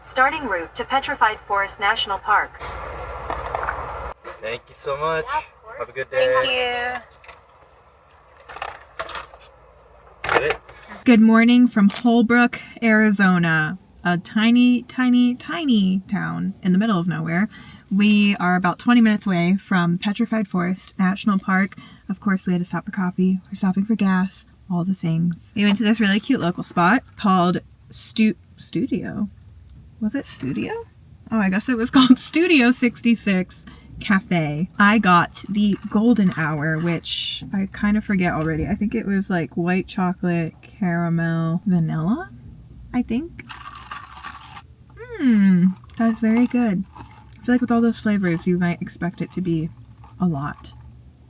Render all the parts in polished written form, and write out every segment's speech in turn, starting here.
Starting route to Petrified Forest National Park. Thank you so much. Yeah, of course. Have a good day. Thank you. Get it? Good morning from Holbrook, Arizona, a tiny, tiny, tiny town in the middle of nowhere. We are about 20 minutes away from Petrified Forest National Park. Of course, we had to stop for coffee. We're stopping for gas, all the things. We went to this really cute local spot called Studio. Was it Studio? Oh, I guess it was called Studio 66 Cafe. I got the golden hour, which I kind of forget already. I think it was like white chocolate, caramel, vanilla, I think. That's very good. I feel like with all those flavors, you might expect it to be a lot,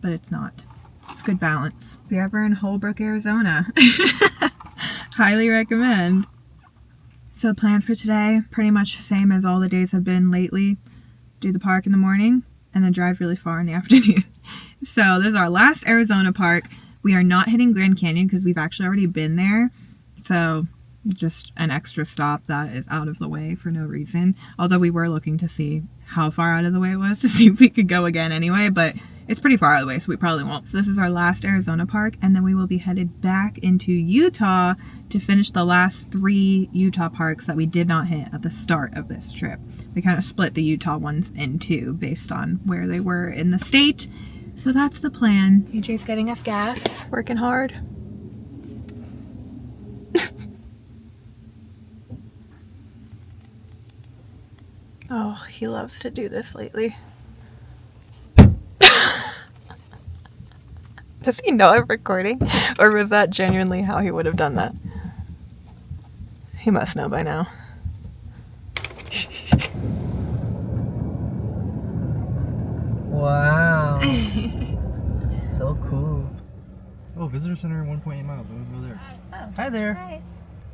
but it's not. It's good balance. If you're ever in Holbrook, Arizona, highly recommend. So plan for today, pretty much the same as all the days have been lately. Do the park in the morning and then drive really far in the afternoon. So this is our last Arizona park. We are not hitting Grand Canyon because we've actually already been there. So just an extra stop that is out of the way for no reason. Although we were looking to see how far out of the way it was to see if we could go again anyway, but it's pretty far out of the way, so we probably won't. So this is our last Arizona park, and then we will be headed back into Utah to finish the last 3 Utah parks that we did not hit at the start of this trip. We kind of split the Utah ones in 2 based on where they were in the state. So that's the plan. AJ's getting us gas, working hard. Oh, he loves to do this lately. Does he know I'm recording? Or was that genuinely how he would have done that? He must know by now. Wow. So cool. Oh, visitor center 1.8 miles. We'll go there. Oh. Hi there. Hi.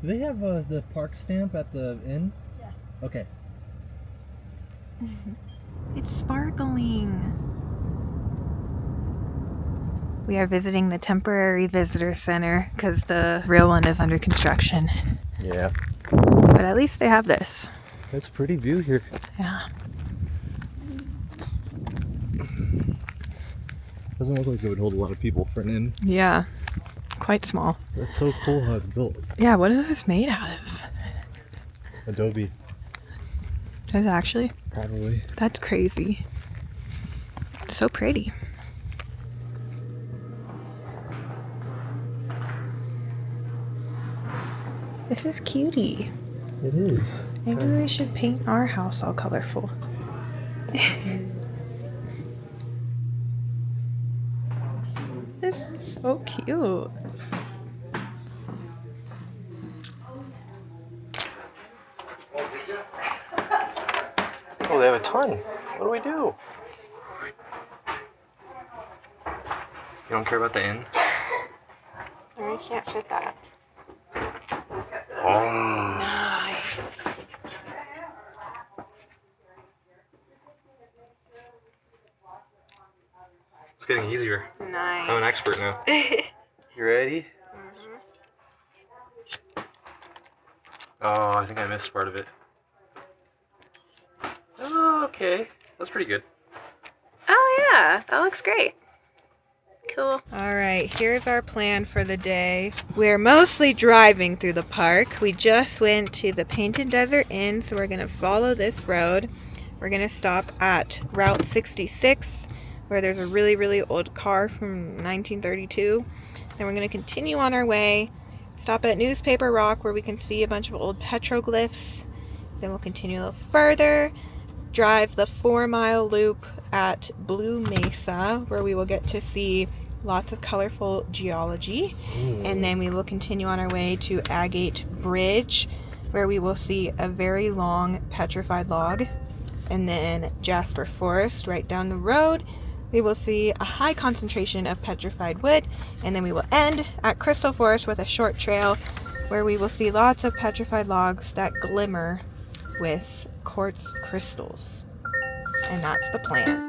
Do they have the park stamp at the inn? Yes. Okay. It's sparkling. We are visiting the temporary visitor center because the real one is under construction. Yeah. But at least they have this. That's a pretty view here. Yeah. Doesn't look like it would hold a lot of people for an inn. Yeah. Quite small. That's so cool how it's built. Yeah, what is this made out of? Adobe, Does it actually? probably. That's crazy. It's so pretty. This is cutie. It is. Maybe we should paint our house all colorful. This is so cute. Oh, they have a ton. What do we do? You don't care about the inn? I can't fit that. Oh. Nice. It's getting easier. Nice. I'm an expert now. You ready? Oh, I think I missed part of it. Oh, okay. That's pretty good. Oh yeah, that looks great. Cool. All right, here's our plan for the day. We're mostly driving through the park. We just went to the Painted Desert Inn, so we're gonna follow this road. We're gonna stop at Route 66, where there's a really, really old car from 1932. Then we're gonna continue on our way, stop at Newspaper Rock, where we can see a bunch of old petroglyphs. Then we'll continue a little further, drive the 4-mile loop at Blue Mesa, where we will get to see lots of colorful geology. And then we will continue on our way to Agate Bridge, where we will see a very long petrified log. And then Jasper Forest right down the road. We will see a high concentration of petrified wood. And then we will end at Crystal Forest with a short trail where we will see lots of petrified logs that glimmer with quartz crystals. And that's the plan.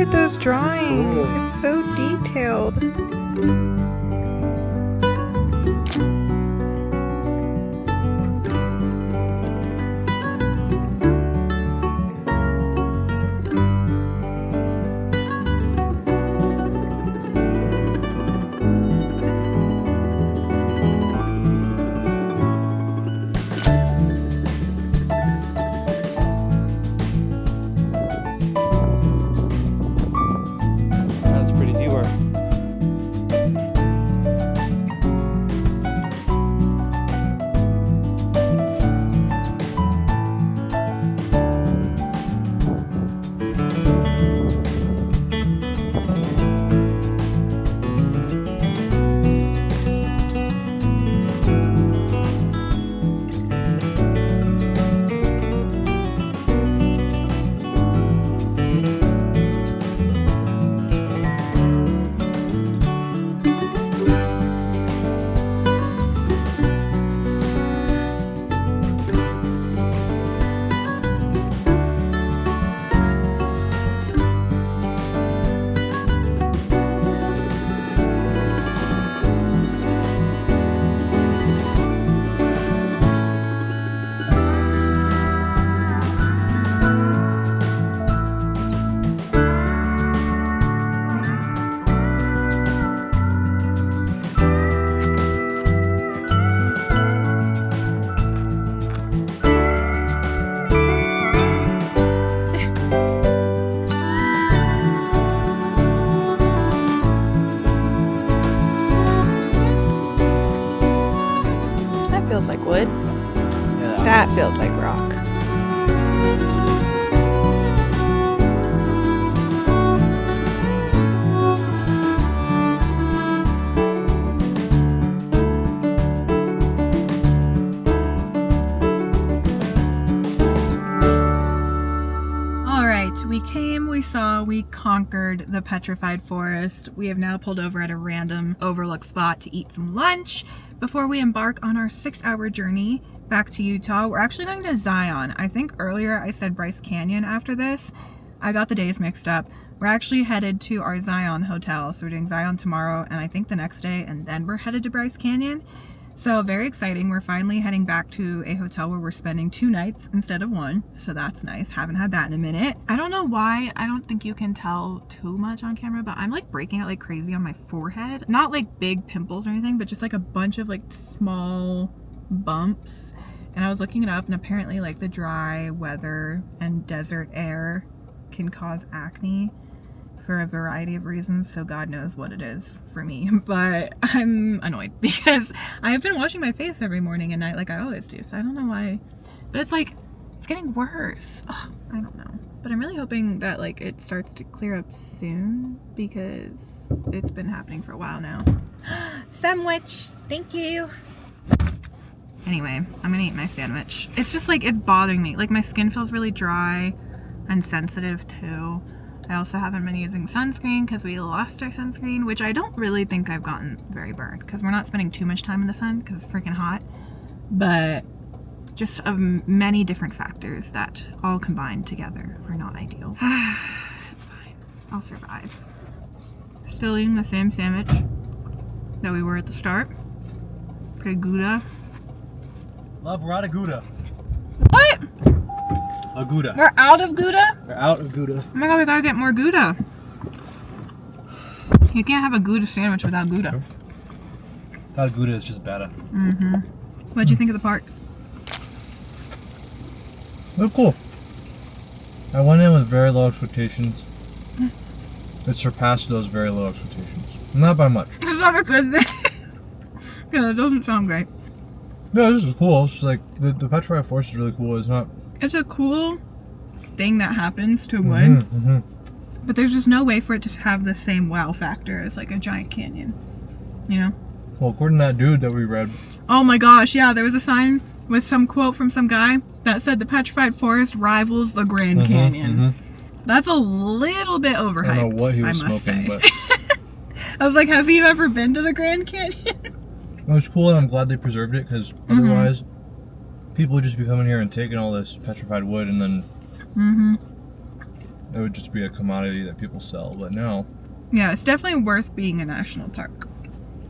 at those drawings. cool. It's so detailed. That's pretty viewer. That feels like wood. Yeah. That feels like rock. All right, we came, we saw, we conquered the Petrified Forest. We have now pulled over at a random overlook spot to eat some lunch before we embark on our 6-hour journey back to Utah. We're actually going to Zion. I think earlier I said Bryce Canyon after this. I got the days mixed up. We're actually headed to our Zion hotel. So we're doing Zion tomorrow and I think the next day, and then we're headed to Bryce Canyon. So very exciting. We're finally heading back to a hotel where we're spending 2 nights instead of 1. So that's nice. Haven't had that in a minute. I don't know why. I don't think you can tell too much on camera, but I'm like breaking out like crazy on my forehead. Not like big pimples or anything, but just like a bunch of like small bumps. And I was looking it up, and apparently like the dry weather and desert air can cause acne for a variety of reasons, so God knows what it is for me. But I'm annoyed because I've been washing my face every morning and night like I always do, so I don't know why. But it's like, it's getting worse. Ugh, I don't know. But I'm really hoping that like it starts to clear up soon because it's been happening for a while now. Sandwich, thank you. Anyway, I'm gonna eat my sandwich. It's just like, it's bothering me. Like my skin feels really dry and sensitive too. I also haven't been using sunscreen because we lost our sunscreen, which I don't really think I've gotten very burned because we're not spending too much time in the sun because it's freaking hot. But just of many different factors that all combined together are not ideal. It's fine. I'll survive. Still eating the same sandwich that we were at the start. Okay, Gouda. Love, we're out of Gouda. What? A Gouda. We're out of Gouda? We're out of Gouda. Oh my god, we gotta get more Gouda. You can't have a Gouda sandwich without Gouda. Without Gouda is just better. Mm-hmm. What'd you think of the park? They're cool. I went in with very low expectations. It surpassed those very low expectations. Not by much. It's not a good thing. Yeah, that doesn't sound great. Yeah, this is cool. It's just like the Petrified Forest is really cool. It's not. It's a cool thing that happens to wood, but there's just no way for it to have the same wow factor as like a giant canyon, you know? Well, according to that dude that we read. Oh my gosh, yeah, there was a sign with some quote from some guy that said the Petrified Forest rivals the Grand Canyon. That's a little bit overhyped. I don't know what he was I must smoking, say. but I was like, have you ever been to the Grand Canyon? it was cool, and I'm glad they preserved it because otherwise, people would just be coming here and taking all this petrified wood, and then it would just be a commodity that people sell. But no. Yeah, it's definitely worth being a national park.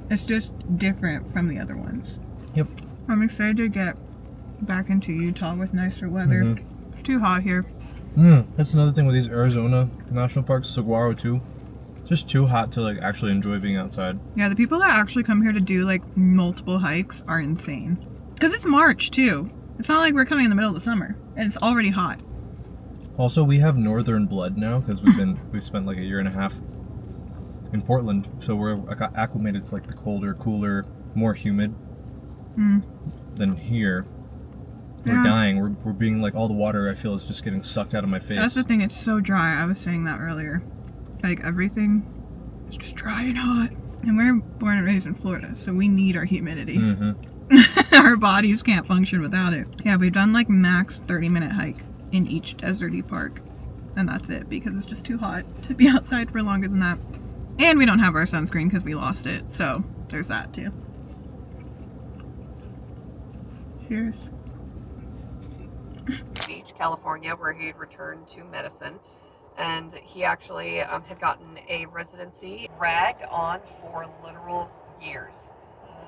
It's just different from the other ones. Yep. I'm excited to get back into Utah with nicer weather. It's too hot here. That's another thing with these Arizona national parks, Saguaro too. Just too hot to like actually enjoy being outside. Yeah, the people that actually come here to do like multiple hikes are insane. Because it's March too. It's not like we're coming in the middle of the summer and it's already hot. Also, we have northern blood now because we've spent like a year and a half in Portland, so we're acclimated to like the colder, cooler, more humid than here. We're dying. We're being like, all the water I feel is just getting sucked out of my face. That's the thing, it's so dry. I was saying that earlier. Like everything is just dry and hot. And we're born and raised in Florida, so we need our humidity. Our bodies can't function without it. Yeah, we've done like max 30-minute hike in each deserty park. And that's it, because it's just too hot to be outside for longer than that. And we don't have our sunscreen because we lost it, so there's that too. Cheers. Beach, California, where he had returned to medicine. And he actually had gotten a residency dragged on for literal years.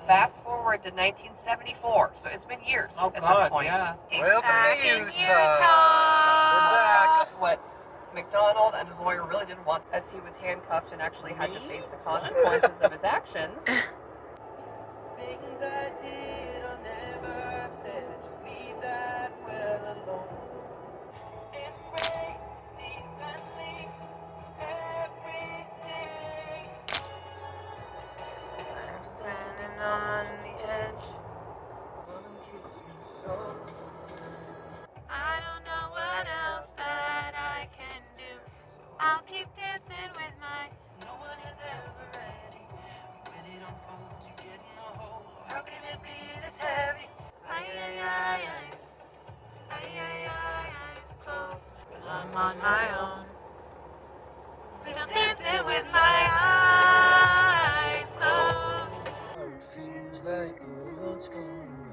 Fast forward to 1974, so it's been years at this point. Yeah. He's Welcome back to in Utah. We're back. What McDonald and his lawyer really didn't want, as he was handcuffed and actually had to face the consequences of his actions. Things I did or never said, just leave that well alone. Embrace the deep and leave everything. I'm standing on the edge. Come and kiss me softly. I don't know what else that I can do. I'll keep dancing with my. No one is ever ready. When it unfolds, you get in a hole. How can it be this heavy? Close, but I'm on my own. Still Dancing with my eyes closed. It feels like the world's gonna end.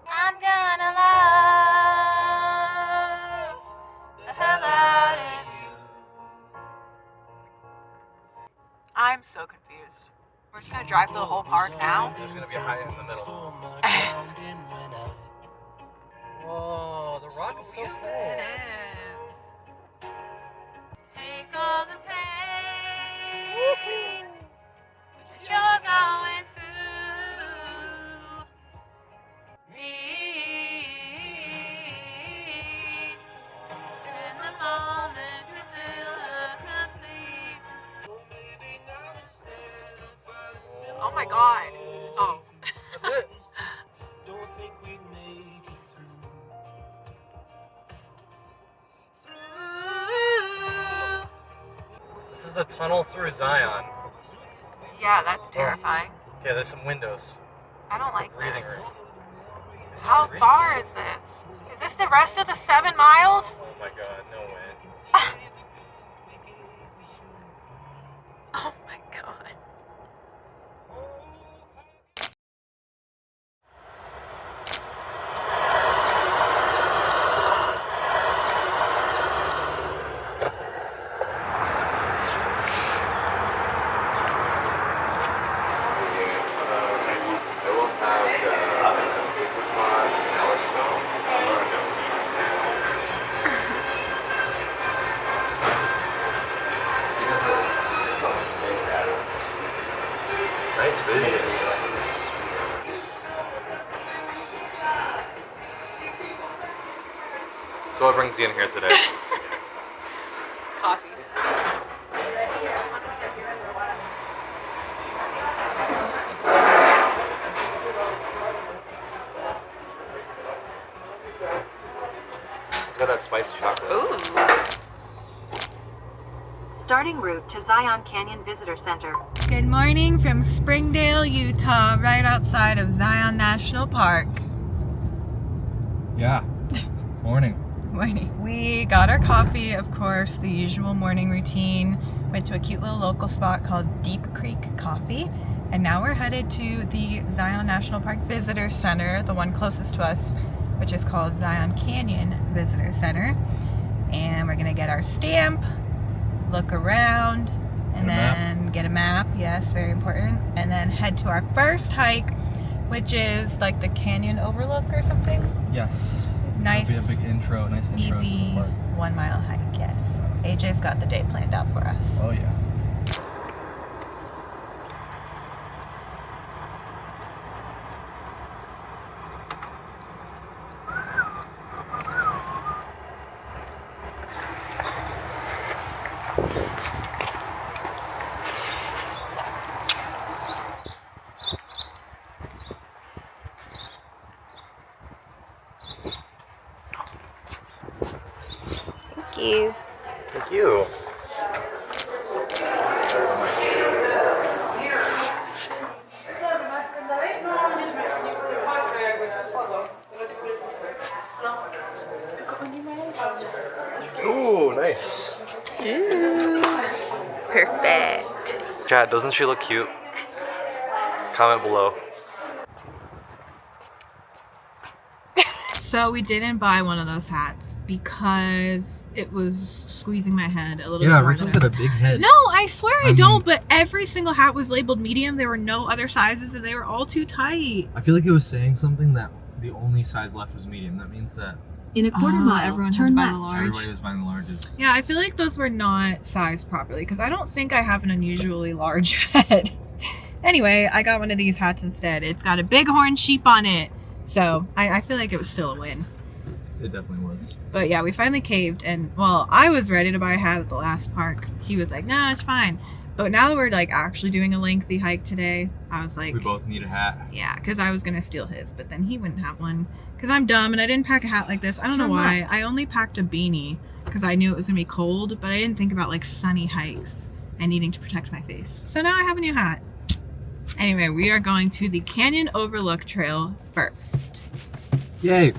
I'm gonna love the hell out of you. I'm so confused. We're just gonna drive through the whole park now? There's gonna be a high in the middle. Whoa, the rock is so cool. It is. Take all the pain that you're going through. Me in the moment you feel complete. Oh my god. Oh. That's it. Don't think we'd make it through. This is the tunnel through Zion. Yeah, that's terrifying. Okay, there's some windows. I don't like Breathing this. room. How far is this? Is this the rest of the 7 miles? Oh my god, no way. Oh my god. Nice vision. So what brings you in here today? Coffee. It's got that spiced chocolate. Ooh. Starting route to Zion Canyon Visitor Center. Good morning from Springdale, Utah, right outside of Zion National Park. Yeah. Morning. Morning. We got our coffee, of course, the usual morning routine. Went to a cute little local spot called Deep Creek Coffee. And now we're headed to the Zion National Park Visitor Center, the one closest to us, which is called Zion Canyon Visitor Center. and we're gonna get our stamp, look around, and then get a map. Yes, very important. And then head to our first hike, which is like the canyon overlook or something. Yes. Nice. It'll be a big intro, nice intro to the Easy park. 1 mile hike. Yes. AJ's got the day planned out for us. Oh yeah. Thank you. Thank you. Ooh, nice. Ooh. Perfect. Chat, doesn't she look cute? Comment below. So we didn't buy one of those hats because it was squeezing my head a little bit Yeah, more. Rachel's got a big head. No, I swear I don't, but every single hat was labeled medium. There were no other sizes and they were all too tight. I feel like it was saying something that the only size left was medium. That means that In a quarter mile, everyone turn had to buy the left. large. everybody was buying the largest. Yeah, I feel like those were not sized properly because I don't think I have an unusually large head. Anyway, I got one of these hats instead. It's got a bighorn sheep on it. So I feel like it was still a win. It definitely was. But yeah, we finally caved, and well, I was ready to buy a hat at the last park. He was like, no, it's fine. But now that we're like actually doing a lengthy hike today, I was like, We both need a hat. yeah, because I was gonna steal his, but then he wouldn't have one because I'm dumb and I didn't pack a hat like this. I don't know why. I only packed a beanie because I knew it was gonna be cold, but I didn't think about like sunny hikes and needing to protect my face. So now I have a new hat. Anyway, we are going to the Canyon Overlook Trail first. Yay!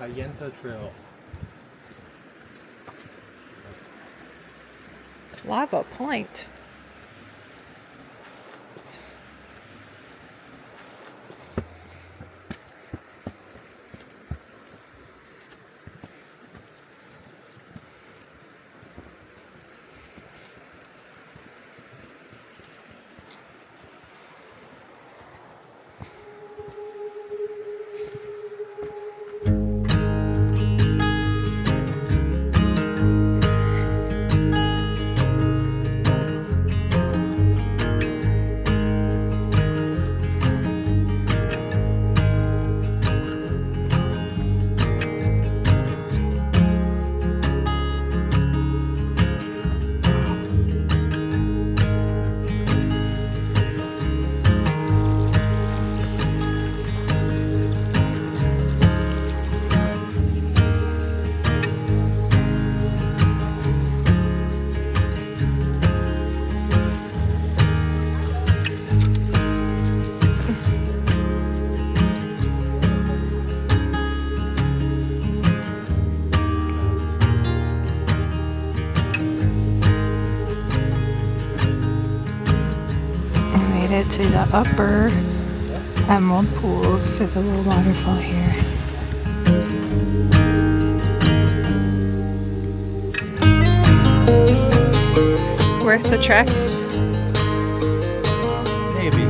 Kayenta Trail. Lava Point. To the upper Emerald Pools. There's a little waterfall here. Worth the trek? Maybe.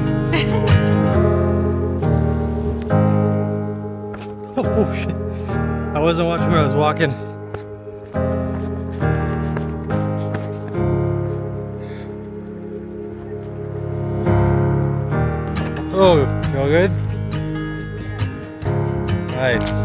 Oh shit. I wasn't watching where I was walking. Oh, you all good? Nice.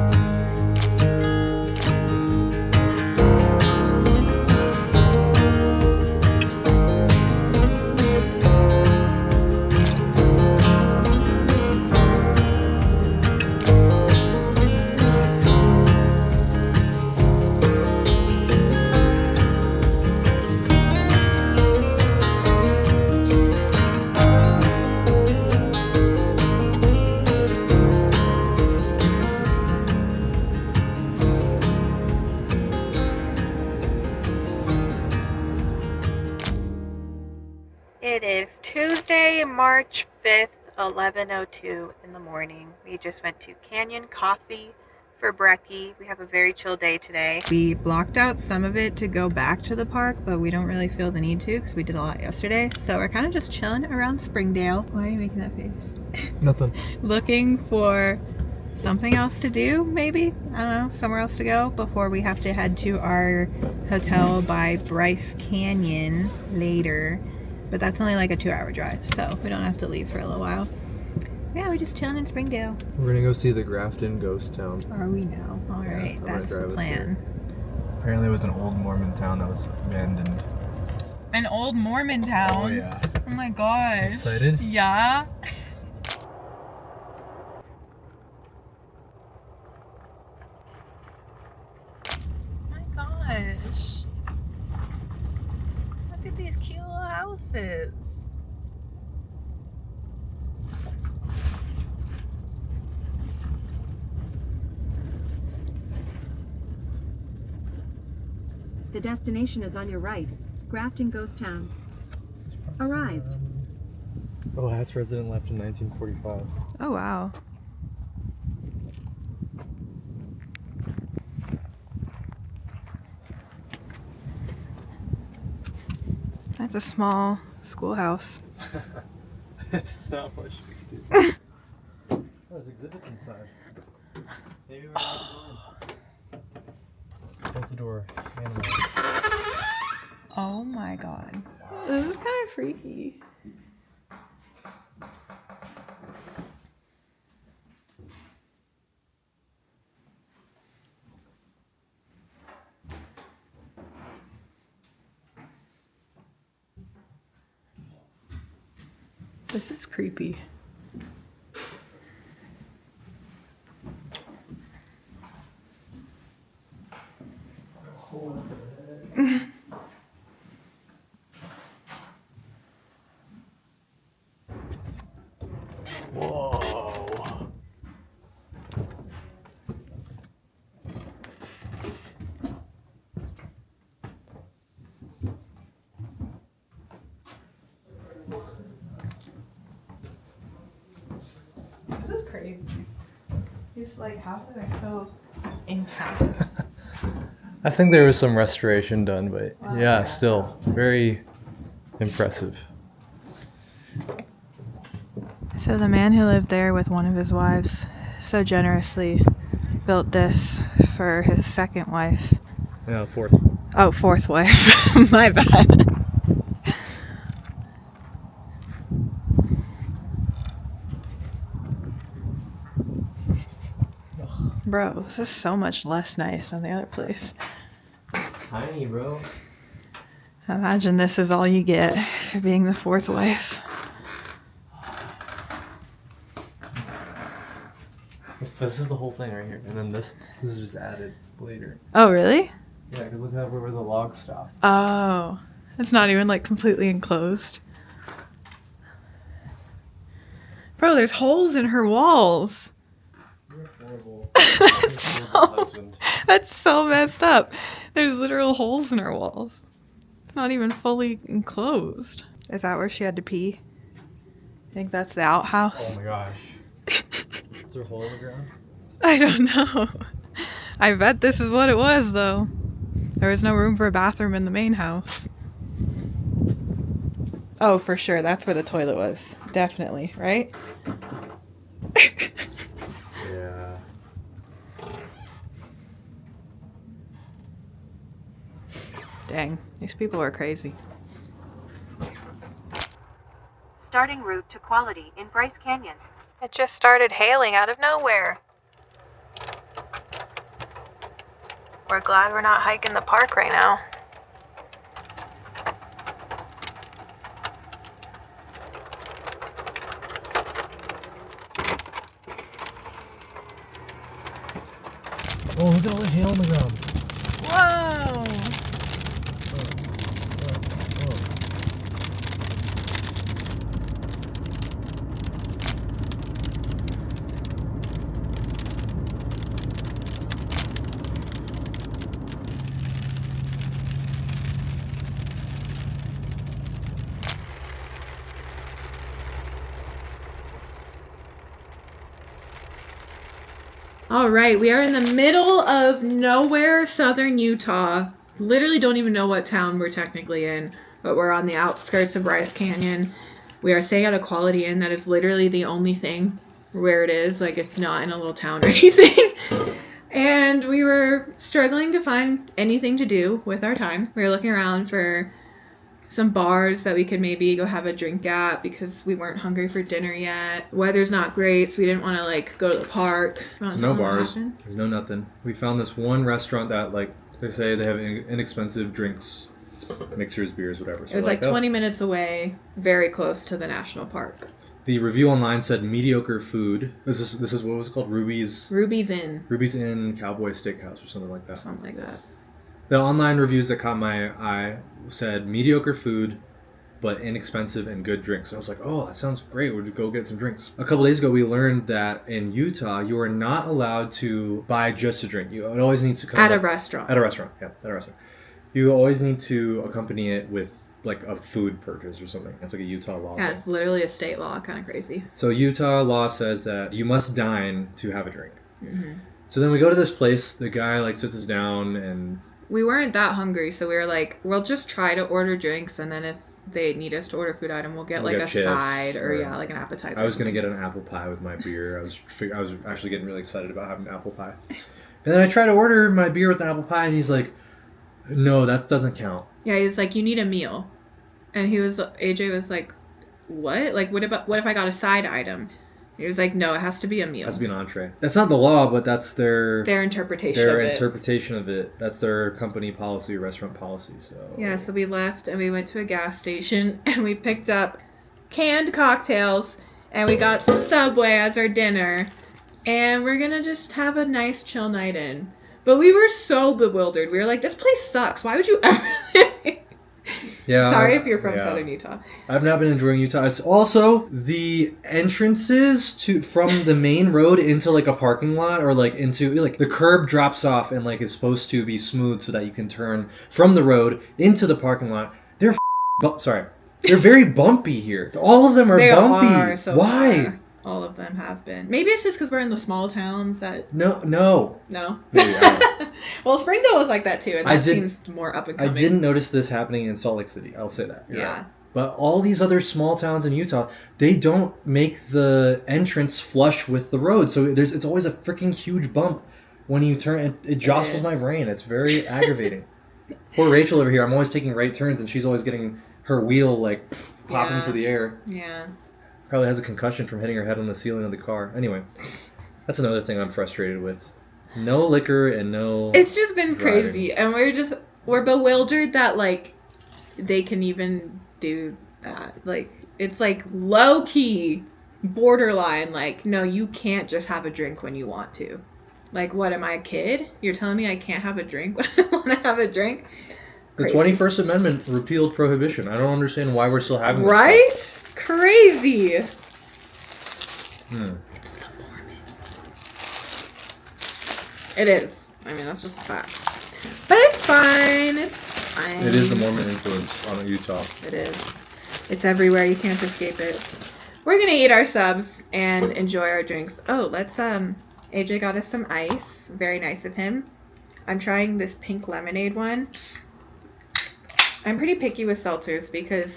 It is Tuesday, March 5th, 11:02 in the morning. We just went to Canyon Coffee for brekkie. We have a very chill day today. We blocked out some of it to go back to the park, but we don't really feel the need to because we did a lot yesterday. So we're kind of just chilling around Springdale. Why are you making that face? Nothing. Looking for something else to do, maybe? I don't know, somewhere else to go before we have to head to our hotel by Bryce Canyon later. But that's only like a 2-hour drive, so we don't have to leave for a little while. Yeah, we're just chilling in Springdale. We're gonna go see the Grafton Ghost Town. Are we now? All right, I'm that's gonna the drive us plan. Apparently it was an old Mormon town that was abandoned. An old Mormon town? Oh yeah. Oh my gosh. Excited? Yeah. Oh my gosh. Look at these cute little houses. The destination is on your right. Grafton Ghost Town. Arrived. The last resident left in 1945. Oh wow. That's a small schoolhouse. It's not much we can do. There's exhibits inside. Maybe we're not close the door. Animals. Oh my god. This is kind of freaky. This is creepy. Whoa. crazy. These like houses are so intact. I think there was some restoration done, but Wow. yeah, still very impressive. So the man who lived there with one of his wives so generously built this for his second wife. Yeah, fourth. Oh, fourth wife. My bad. Bro, this is so much less nice than the other place. It's tiny, bro. Imagine this is all you get for being the fourth wife. This is the whole thing right here, and then this is just added later. Oh, really? Yeah, because look at where the logs stop. Oh, it's not even like completely enclosed. Bro, there's holes in her walls. You're horrible. That's so messed up. There's literal holes in her walls. It's not even fully enclosed. Is that where she had to pee? I think that's the outhouse. Oh my gosh. Is there a hole in the ground? I don't know. I bet this is what it was, though. There was no room for a bathroom in the main house. Oh, for sure. That's where the toilet was. Definitely, right? Yeah. Dang, these people are crazy. Starting route to Quality in Bryce Canyon. It just started hailing out of nowhere. We're glad we're not hiking the park right now. Oh, look at all the hail on the ground. Whoa! All right, we are in the middle of nowhere, southern Utah. Literally don't even know what town we're technically in, but we're on the outskirts of Bryce Canyon. We are staying at a Quality Inn that is literally the only thing where it is. Like, it's not in a little town or anything. And we were struggling to find anything to do with our time. We were looking around for some bars that we could maybe go have a drink at because we weren't hungry for dinner yet. Weather's not great, so we didn't want to like go to the park. There's no bars. There's no nothing. We found this one restaurant that, like, they say they have inexpensive drinks, mixers, beers, whatever. So It was like 20 minutes away, very close to the national park. The review online said mediocre food. This is what was it called? Ruby's Inn Cowboy Steakhouse or something like that. Something like that. The online reviews that caught my eye said mediocre food, but inexpensive and good drinks. I was like, oh, that sounds great. We'll go get some drinks. A couple days ago, we learned that in Utah, you are not allowed to buy just a drink. It always needs to come at a restaurant. At a restaurant, yeah, at a restaurant. You always need to accompany it with like a food purchase or something. That's like a Utah law. Yeah, it's literally a state law, kind of crazy. So Utah law says that you must dine to have a drink. Mm-hmm. So then we go to this place. The guy like sits us down and... We weren't that hungry, so we were like, we'll just try to order drinks, and then if they need us to order a food item, we'll get like a chips, side or like an appetizer. I was gonna get an apple pie with my beer. I was actually getting really excited about having apple pie. And then I tried to order my beer with an apple pie, and he's like, "No, that doesn't count." Yeah, he's like, "You need a meal," and AJ was like, "What? Like, what if I got a side item?" He was like, "No, it has to be a meal. It has to be an entree." That's not the law, but that's their interpretation. Their of it. interpretation of it. That's their company policy, restaurant policy. So yeah, so we left and we went to a gas station and we picked up canned cocktails and we got some Subway as our dinner, and we're gonna just have a nice chill night in. But we were so bewildered. We were like, "This place sucks. Why would you ever?" Yeah. Sorry if you're from Southern Utah. I've not been enjoying Utah. It's also the entrances from the main road into like a parking lot, or like into like the curb drops off and like is supposed to be smooth so that you can turn from the road into the parking lot. They're very bumpy here. All of them are bumpy. Are so Why? far. All of them have been. Maybe it's just because we're in the small towns that... No. No? Maybe, I don't know. Well, Springdale was like that too, and that seems more up and coming. I didn't notice this happening in Salt Lake City. I'll say that. You're Yeah. right. But all these other small towns in Utah, they don't make the entrance flush with the road. So it's always a freaking huge bump when you turn. It jostles my brain. It's very aggravating. Poor Rachel over here. I'm always taking right turns, and she's always getting her wheel like popped into the air. Yeah. Probably has a concussion from hitting her head on the ceiling of the car. Anyway, that's another thing I'm frustrated with. No liquor and no... It's just been driving. crazy. And we're bewildered that, like, they can even do that. Like, it's, like, low-key, borderline, like, no, you can't just have a drink when you want to. Like, what, am I a kid? You're telling me I can't have a drink when I want to have a drink? The Crazy. 21st Amendment repealed prohibition. I don't understand why we're still having this Right? stuff. Crazy. It is. I mean, that's just a fact. But it's fine. It's fine. It is the Mormon influence on Utah. It is. It's everywhere. You can't escape it. We're going to eat our subs and enjoy our drinks. Oh, let's, AJ got us some ice. Very nice of him. I'm trying this pink lemonade one. I'm pretty picky with seltzers because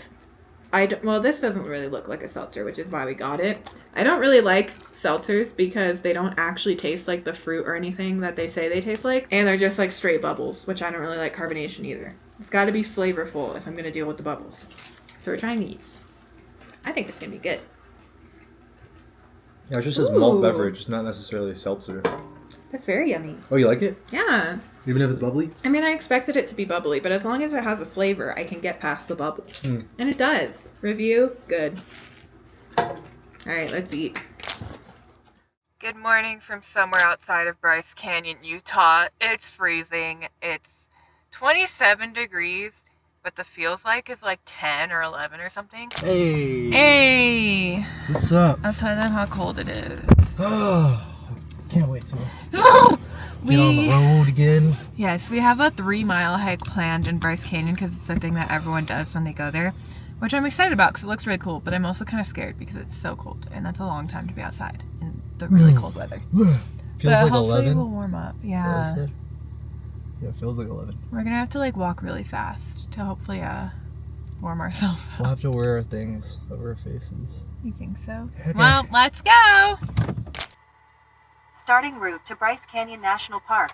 well, this doesn't really look like a seltzer, which is why we got it. I don't really like seltzers because they don't actually taste like the fruit or anything that they say they taste like. And they're just like straight bubbles, which I don't really like carbonation either. It's got to be flavorful if I'm going to deal with the bubbles. So we're trying these. I think it's going to be good. Yeah, it's just a malt beverage. It's not necessarily a seltzer. That's very yummy. Oh, you like it? Yeah. Even if it's bubbly? I mean, I expected it to be bubbly, but as long as it has a flavor, I can get past the bubbles. And it does. Review, good. All right, let's eat. Good morning from somewhere outside of Bryce Canyon, Utah. It's freezing. It's 27 degrees, but the feels like is like 10 or 11 or something. Hey! Hey! What's up? I'll tell them how cold it is. Oh, can't wait to We get on the road again. Yes, we have a 3-mile hike planned in Bryce Canyon because it's the thing that everyone does when they go there, which I'm excited about because it looks really cool, but I'm also kind of scared because it's so cold and that's a long time to be outside in the really cold weather. Feels But like hopefully 11. we'll warm up. Is that what Yeah. I said? Yeah, it feels like 11. We're gonna have to like walk really fast to hopefully warm ourselves up. We'll have to wear our things over our faces. You think so? Okay. Well, let's go! Starting route to Bryce Canyon National Park.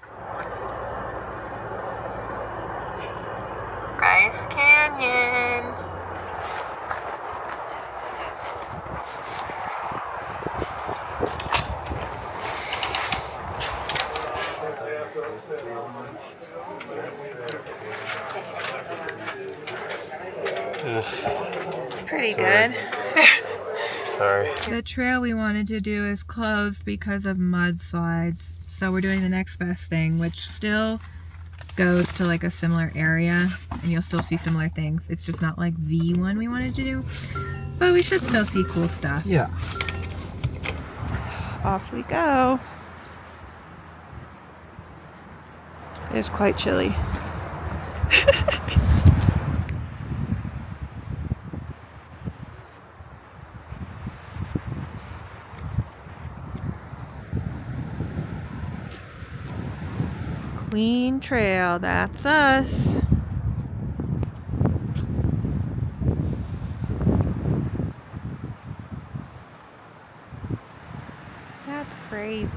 Bryce Canyon. Pretty good. Sorry. The trail we wanted to do is closed because of mudslides. So we're doing the next best thing, which still goes to like a similar area and you'll still see similar things. It's just not like the one we wanted to do, but we should still see cool stuff. Yeah. Off we go. It's quite chilly. Queen Trail, that's us. That's crazy.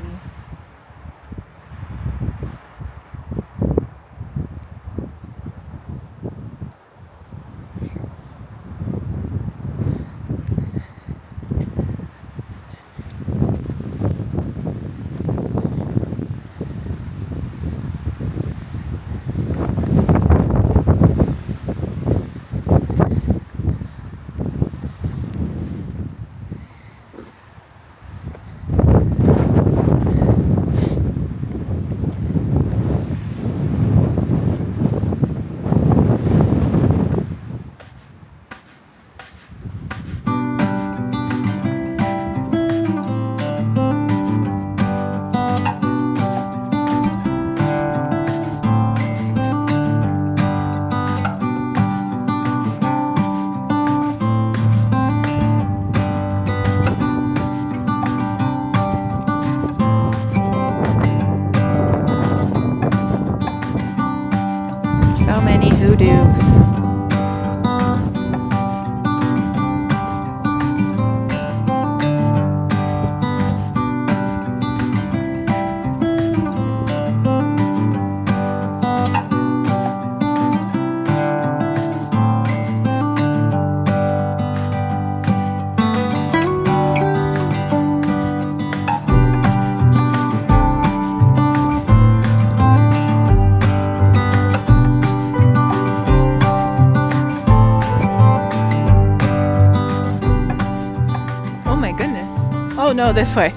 Oh no, this way.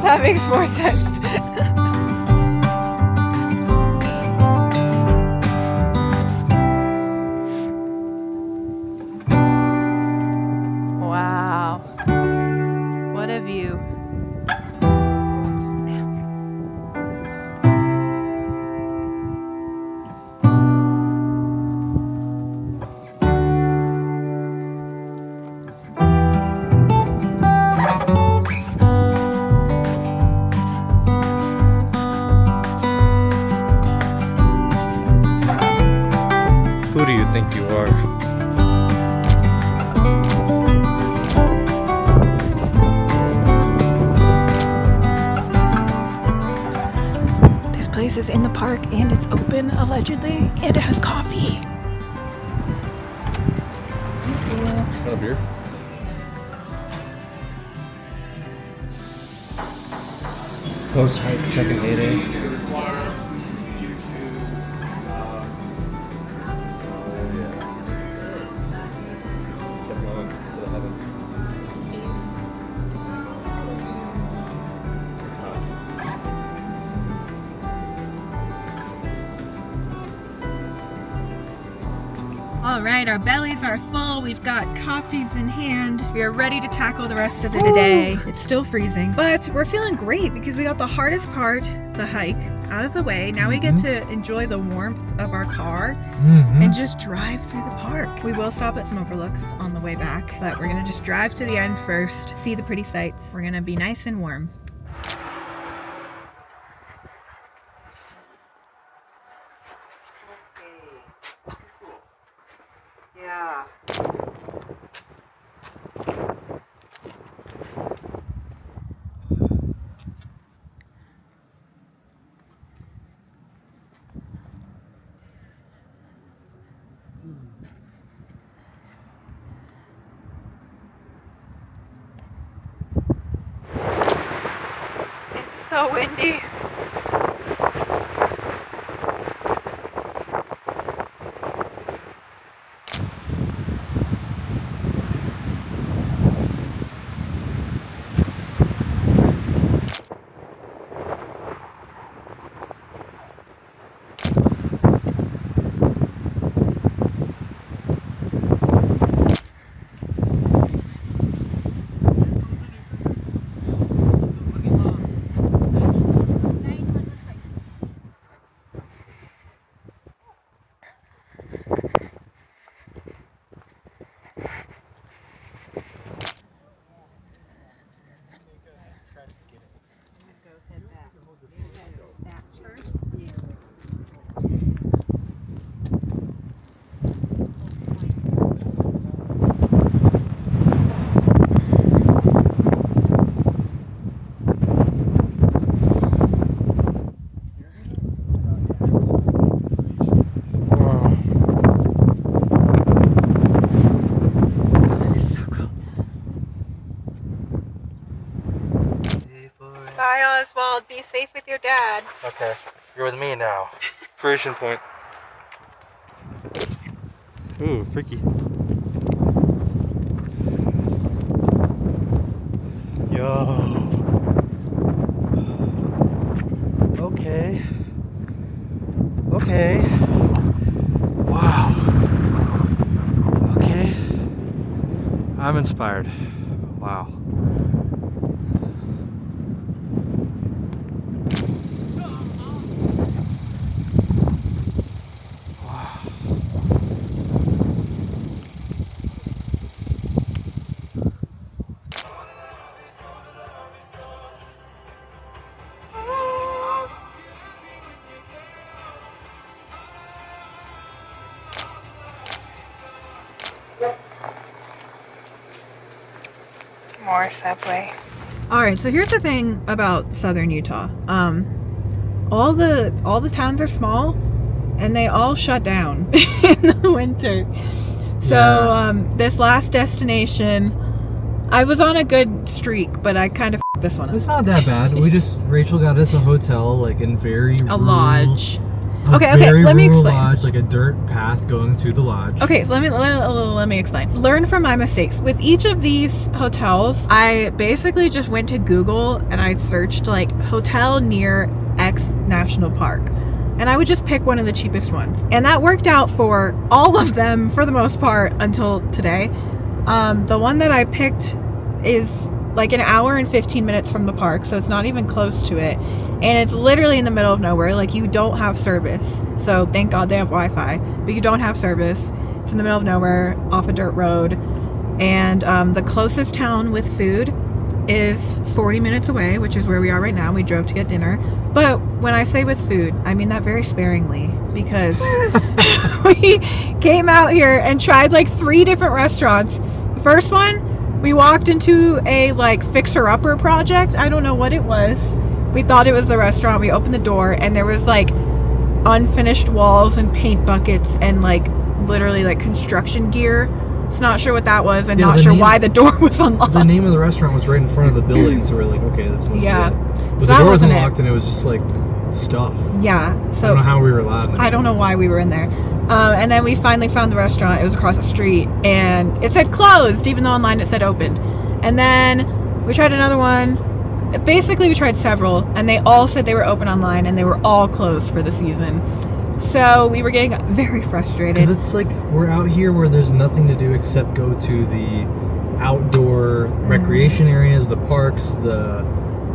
That makes more sense. Wow. What a view. Who do you think you are? This place is in the park and it's open allegedly and it has coffee. Thank you. Want a beer? Post hike check-in heyday. All right, our bellies are full. We've got coffees in hand. We are ready to tackle the rest of the day. It's still freezing, but we're feeling great because we got the hardest part, the hike, out of the way. Now we get to enjoy the warmth of our car and just drive through the park. We will stop at some overlooks on the way back, but we're gonna just drive to the end first, see the pretty sights. We're gonna be nice and warm. Yeah. It's so windy. Bye, Oswald. Be safe with your dad. Okay, you're with me now. Creation point. Ooh, freaky. Yo. Okay. Okay. Wow. Okay. I'm inspired. Wow. More subway. All right, so here's the thing about southern Utah. All the towns are small, and they all shut down in the winter. So this last destination, I was on a good streak, but I kind of f***ed this one up. It's not that bad. Rachel got us a hotel, like in very A lodge. Let me explain. Lodge, like a dirt path going to the lodge. Okay, so let me explain. Learn from my mistakes. With each of these hotels, I basically just went to Google and I searched like hotel near X national park. And I would just pick one of the cheapest ones. And that worked out for all of them for the most part until today. The one that I picked is like an hour and 15 minutes from the park, so it's not even close to it. And it's literally in the middle of nowhere. Like, you don't have service. So thank God they have Wi-Fi, but you don't have service. It's in the middle of nowhere, off a dirt road. And the closest town with food is 40 minutes away, which is where we are right now. We drove to get dinner. But when I say with food, I mean that very sparingly, because we came out here and tried like 3 different restaurants. The first one, we walked into a like fixer-upper project. I don't know what it was. We thought it was the restaurant. We opened the door and there was like unfinished walls and paint buckets and like literally like construction gear. So not sure what that was, and not sure why the door was unlocked. The name of the restaurant was right in front of the building, so we're like, okay, this must be it. But So the door was unlocked and it was just like stuff. Yeah. So I don't know how we were allowed in. I don't know why we were in there. And then we finally found the restaurant. It was across the street and it said closed, even though online it said opened. And then we tried another one. Basically, we tried several, and they all said they were open online, and they were all closed for the season. So we were getting very frustrated. Because it's like we're out here where there's nothing to do except go to the outdoor recreation areas, the parks, the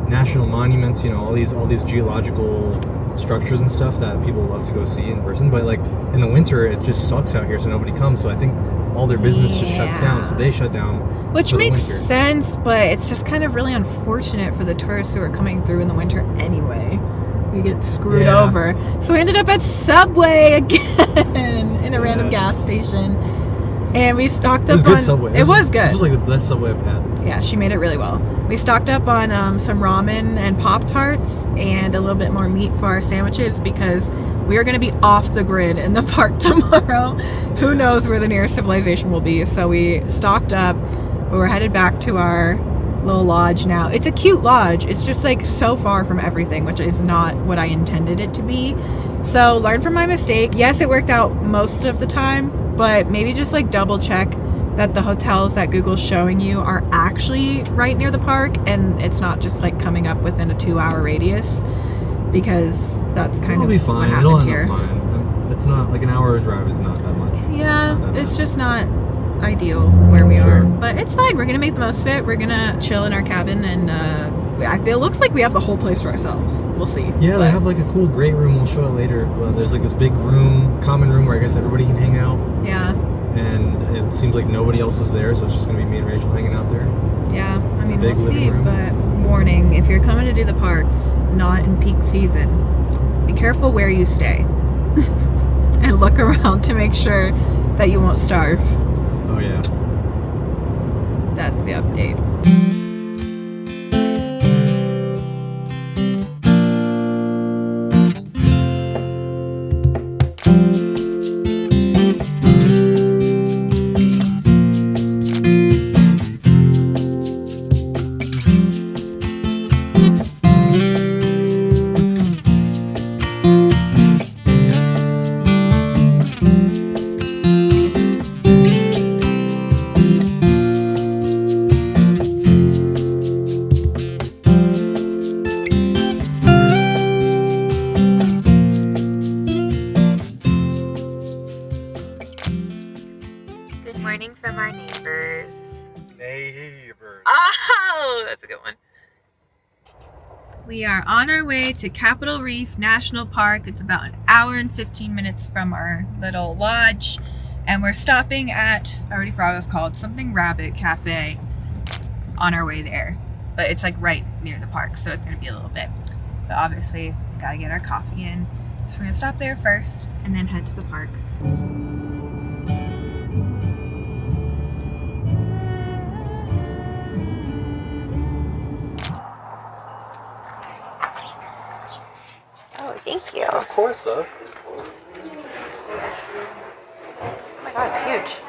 national monuments, you know, all these geological structures and stuff that people love to go see in person. But like in the winter, it just sucks out here, so nobody comes. So I think all their business just shuts down, so they shut down. Which makes sense, but it's just kind of really unfortunate for the tourists who are coming through in the winter anyway. We get screwed over. So we ended up at Subway again in a random gas station. And we stocked up on... It was good Subway. It was good. This was like the best Subway I've had. Yeah, she made it really well. We stocked up on some ramen and Pop-Tarts and a little bit more meat for our sandwiches because we are going to be off the grid in the park tomorrow. Who knows where the nearest civilization will be. So we stocked up. We're headed back to our little lodge now. It's a cute lodge. It's just like so far from everything, which is not what I intended it to be. So learn from my mistake. Yes, it worked out most of the time, but maybe just like double check that the hotels that Google's showing you are actually right near the park and it's not just like coming up within a 2-hour radius, because that's kind of what happened here. It'll be fine. It's not like an hour drive is not that much. Yeah, it's just not ideal where we are, but it's fine. We're gonna make the most of it. We're gonna chill in our cabin, and it looks like we have the whole place to ourselves. We'll see. Yeah, they have like a cool great room. We'll show it later. There's like this big room, common room, where I guess everybody can hang out. Yeah. And it seems like nobody else is there, so it's just gonna be me and Rachel hanging out there. Yeah, I mean, we'll see. But warning: if you're coming to do the parks, not in peak season, be careful where you stay, and look around to make sure that you won't starve. Oh yeah. That's the update. From our neighbors. Oh, that's a good one. We are on our way to Capitol Reef National Park. It's about an hour and 15 minutes from our little lodge. And we're stopping at, I already forgot what it's called, something Rabbit Cafe on our way there. But it's like right near the park, so it's going to be a little bit. But obviously, we got to get our coffee in. So we're going to stop there first and then head to the park. Oh, thank you. Of course, love. Oh my god, it's huge.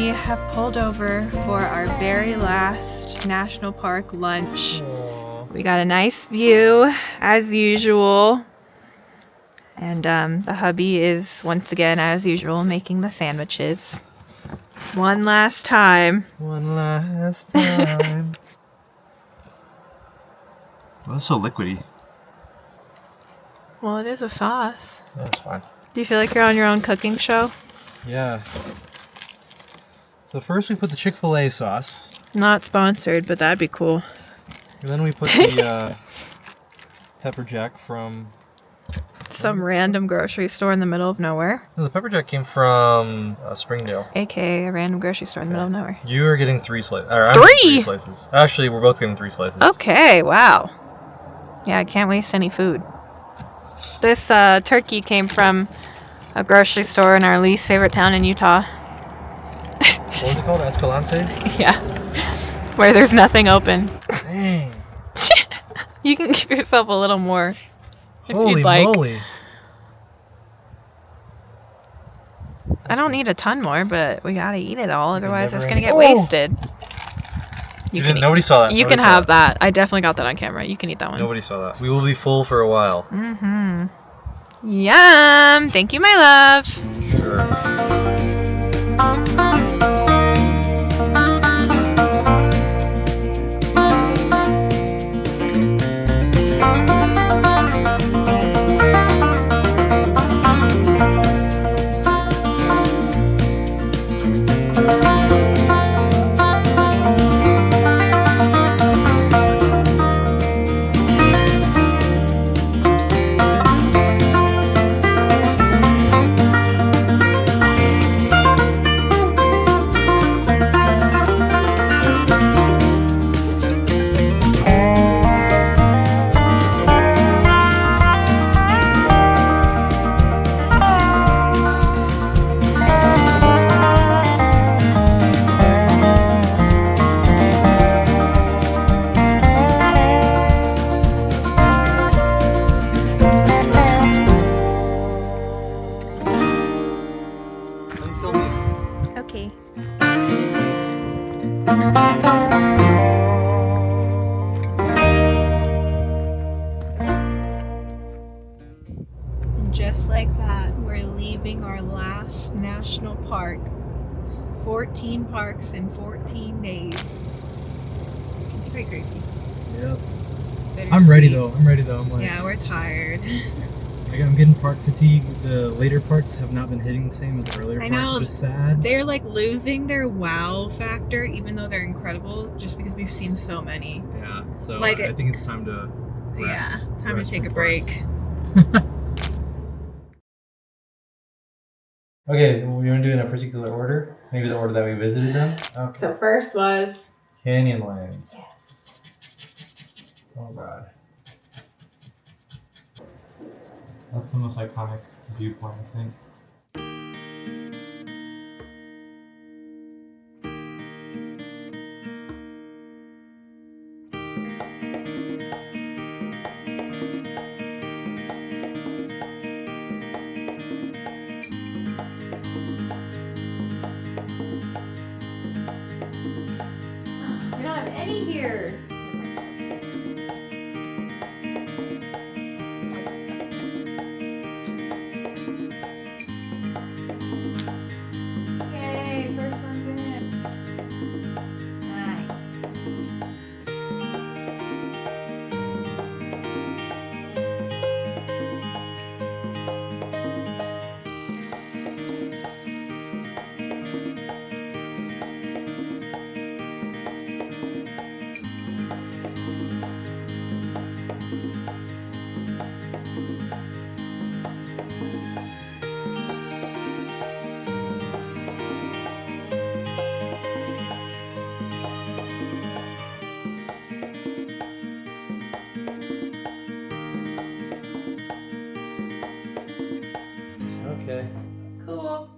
have pulled over for our very last national park lunch. Aww. We got a nice view as usual. And the hubby is once again, as usual, making the sandwiches. One last time. One last time. Well, it's so liquidy. Well, it is a sauce. That's fine. Do you feel like you're on your own cooking show? Yeah. So first we put the Chick-fil-A sauce. Not sponsored, but that'd be cool. And then we put the pepper jack from... Some random grocery store in the middle of nowhere. No, the pepper jack came from Springdale. AKA a random grocery store in the middle of nowhere. You are getting 3 slices. I'm getting 3 slices. Actually, we're both getting 3 slices. Okay, wow. Yeah, I can't waste any food. This turkey came from a grocery store in our least favorite town in Utah. What was it called? Escalante? Yeah. Where there's nothing open. Dang. You can give yourself a little more if Holy you'd like. moly. I don't need a ton more, but we gotta eat it all, It's like a otherwise it's gonna get never-ending- wasted. You didn't, nobody saw that. You Nobody can saw have that. I definitely got that on camera. You can eat that one. Nobody saw that. We will be full for a while. Mm-hmm. Yum! Thank you, my love. Sure. Okay. And just like that, we're leaving our last national park. 14 parks in 14 days. It's pretty crazy. Yep. Better I'm ready sleep. though. I'm like, Yeah, we're tired. I'm getting park fatigue. The later parts have not been hitting the same as the earlier I parts, know. which is sad. They're like losing their wow factor, even though they're incredible, just because we've seen so many. Yeah. So Like I think it's time to Yeah, rest. time Rest to take a from parks. break. Okay, well, you want to do it in a particular order? Maybe the order that we visited them? Okay. So first was Canyonlands. Yes. Oh god. That's the most iconic viewpoint, I think. we don't have any here. Yay, first one's in. Nice. Okay. Cool.